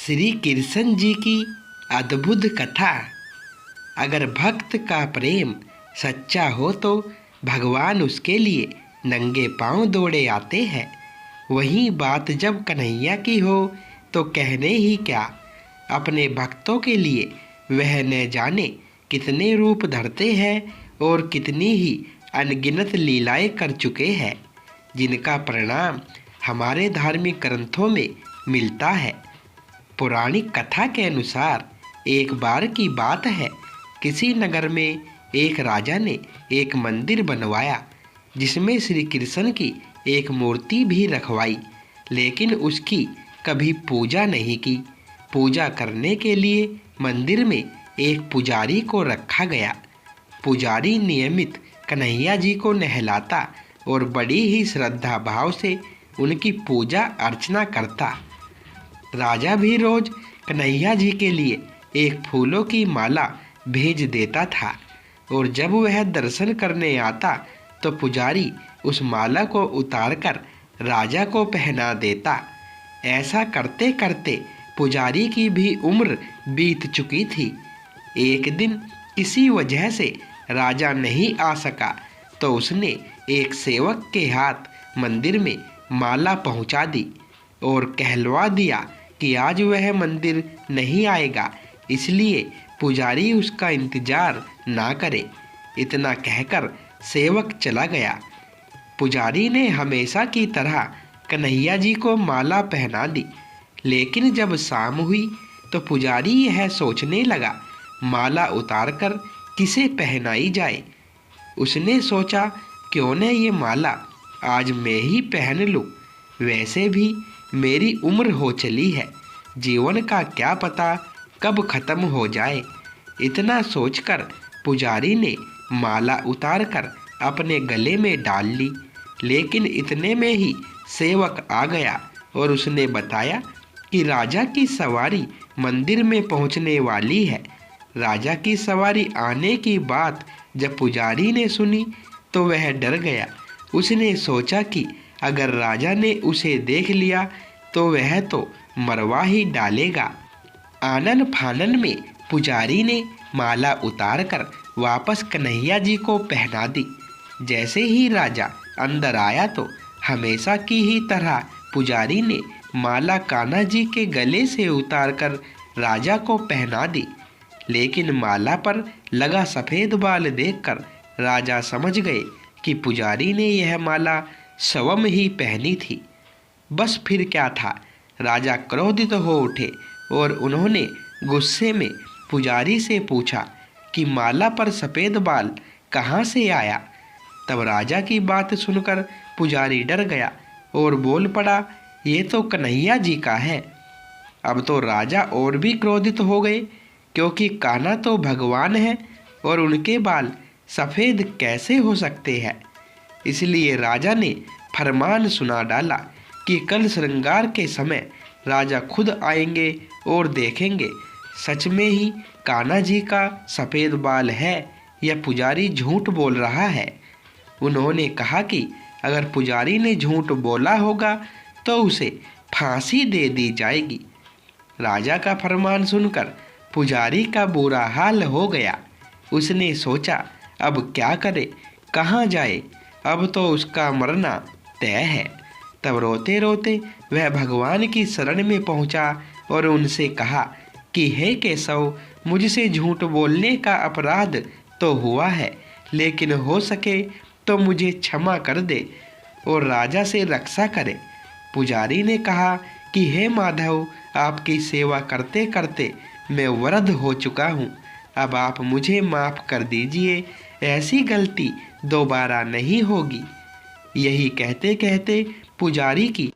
श्री कृष्ण जी की अद्भुत कथा। अगर भक्त का प्रेम सच्चा हो तो भगवान उसके लिए नंगे पांव दौड़े आते हैं। वही बात जब कन्हैया की हो तो कहने ही क्या। अपने भक्तों के लिए वह न जाने कितने रूप धरते हैं और कितनी ही अनगिनत लीलाएं कर चुके हैं, जिनका परिणाम हमारे धार्मिक ग्रंथों में मिलता है। पौराणिक कथा के अनुसार एक बार की बात है, किसी नगर में एक राजा ने एक मंदिर बनवाया जिसमें श्री कृष्ण की एक मूर्ति भी रखवाई, लेकिन उसकी कभी पूजा नहीं की। पूजा करने के लिए मंदिर में एक पुजारी को रखा गया। पुजारी नियमित कन्हैया जी को नहलाता और बड़ी ही श्रद्धा भाव से उनकी पूजा अर्चना करता। राजा भी रोज कन्हैया जी के लिए एक फूलों की माला भेज देता था और जब वह दर्शन करने आता तो पुजारी उस माला को उतारकर राजा को पहना देता। ऐसा करते करते पुजारी की भी उम्र बीत चुकी थी। एक दिन किसी वजह से राजा नहीं आ सका तो उसने एक सेवक के हाथ मंदिर में माला पहुंचा दी और कहलवा दिया कि आज वह मंदिर नहीं आएगा, इसलिए पुजारी उसका इंतजार ना करे। इतना कहकर सेवक चला गया। पुजारी ने हमेशा की तरह कन्हैया जी को माला पहना दी, लेकिन जब शाम हुई तो पुजारी यह सोचने लगा माला उतारकर किसे पहनाई जाए। उसने सोचा क्यों न ये माला आज मैं ही पहन लूं, वैसे भी मेरी उम्र हो चली है, जीवन का क्या पता कब खत्म हो जाए। इतना सोचकर पुजारी ने माला उतारकर अपने गले में डाल ली, लेकिन इतने में ही सेवक आ गया और उसने बताया कि राजा की सवारी मंदिर में पहुंचने वाली है। राजा की सवारी आने की बात जब पुजारी ने सुनी तो वह डर गया। उसने सोचा कि अगर राजा ने उसे देख लिया तो वह तो मरवा ही डालेगा। आनन फानन में पुजारी ने माला उतारकर वापस कन्हैया जी को पहना दी। जैसे ही राजा अंदर आया तो हमेशा की ही तरह पुजारी ने माला कान्हा जी के गले से उतारकर राजा को पहना दी, लेकिन माला पर लगा सफ़ेद बाल देखकर राजा समझ गए कि पुजारी ने यह माला स्वयं ही पहनी थी। बस फिर क्या था, राजा क्रोधित हो उठे और उन्होंने गुस्से में पुजारी से पूछा कि माला पर सफ़ेद बाल कहाँ से आया। तब राजा की बात सुनकर पुजारी डर गया और बोल पड़ा, ये तो कन्हैया जी का है। अब तो राजा और भी क्रोधित हो गए, क्योंकि कान्हा तो भगवान है और उनके बाल सफ़ेद कैसे हो सकते हैं। इसलिए राजा ने फरमान सुना डाला कि कल श्रृंगार के समय राजा खुद आएंगे और देखेंगे सच में ही कान्हा जी का सफ़ेद बाल है या पुजारी झूठ बोल रहा है। उन्होंने कहा कि अगर पुजारी ने झूठ बोला होगा तो उसे फांसी दे दी जाएगी। राजा का फरमान सुनकर पुजारी का बुरा हाल हो गया। उसने सोचा अब क्या करे, कहाँ जाए, अब तो उसका मरना तय है। तब रोते रोते वह भगवान की शरण में पहुंचा और उनसे कहा कि हे केशव, मुझसे झूठ बोलने का अपराध तो हुआ है, लेकिन हो सके तो मुझे क्षमा कर दे और राजा से रक्षा करे। पुजारी ने कहा कि हे माधव, आपकी सेवा करते करते मैं वृद्ध हो चुका हूँ, अब आप मुझे माफ़ कर दीजिए, ऐसी गलती दोबारा नहीं होगी। यही कहते कहते पुजारी की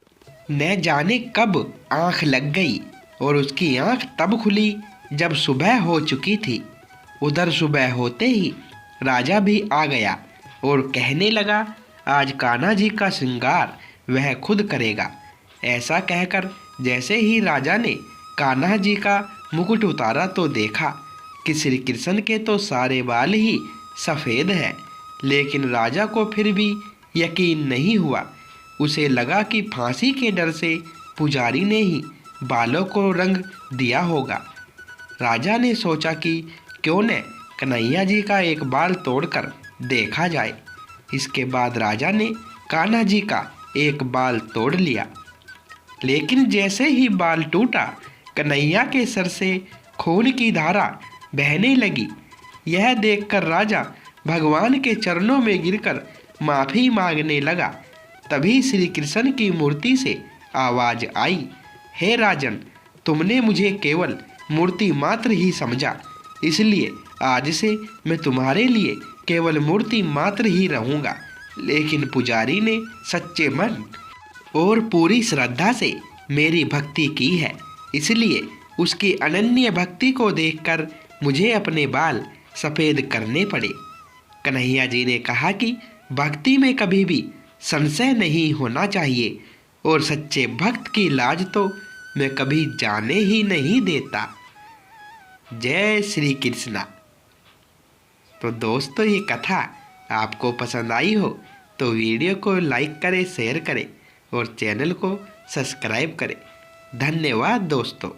न जाने कब आँख लग गई और उसकी आँख तब खुली जब सुबह हो चुकी थी। उधर सुबह होते ही राजा भी आ गया और कहने लगा आज कान्हा जी का श्रृंगार वह खुद करेगा। ऐसा कहकर जैसे ही राजा ने कान्हा जी का मुकुट उतारा तो देखा कि श्री कृष्ण के तो सारे बाल ही सफ़ेद हैं, लेकिन राजा को फिर भी यकीन नहीं हुआ। उसे लगा कि फांसी के डर से पुजारी ने ही बालों को रंग दिया होगा। राजा ने सोचा कि क्यों न कन्हैया जी का एक बाल तोड़कर देखा जाए। इसके बाद राजा ने कान्हा जी का एक बाल तोड़ लिया, लेकिन जैसे ही बाल टूटा कन्हैया के सर से खून की धारा बहने लगी। यह देखकर राजा भगवान के चरणों में गिरकर माफ़ी मांगने लगा। तभी श्री कृष्ण की मूर्ति से आवाज़ आई, हे राजन, तुमने मुझे केवल मूर्ति मात्र ही समझा, इसलिए आज से मैं तुम्हारे लिए केवल मूर्ति मात्र ही रहूँगा। लेकिन पुजारी ने सच्चे मन और पूरी श्रद्धा से मेरी भक्ति की है, इसलिए उसकी अनन्य भक्ति को देखकर मुझे अपने बाल सफ़ेद करने पड़े। कन्हैया जी ने कहा कि भक्ति में कभी भी संशय नहीं होना चाहिए और सच्चे भक्त की लाज तो मैं कभी जाने ही नहीं देता। जय श्री कृष्णा। तो दोस्तों, ये कथा आपको पसंद आई हो तो वीडियो को लाइक करें, शेयर करें और चैनल को सब्सक्राइब करें। धन्यवाद दोस्तों।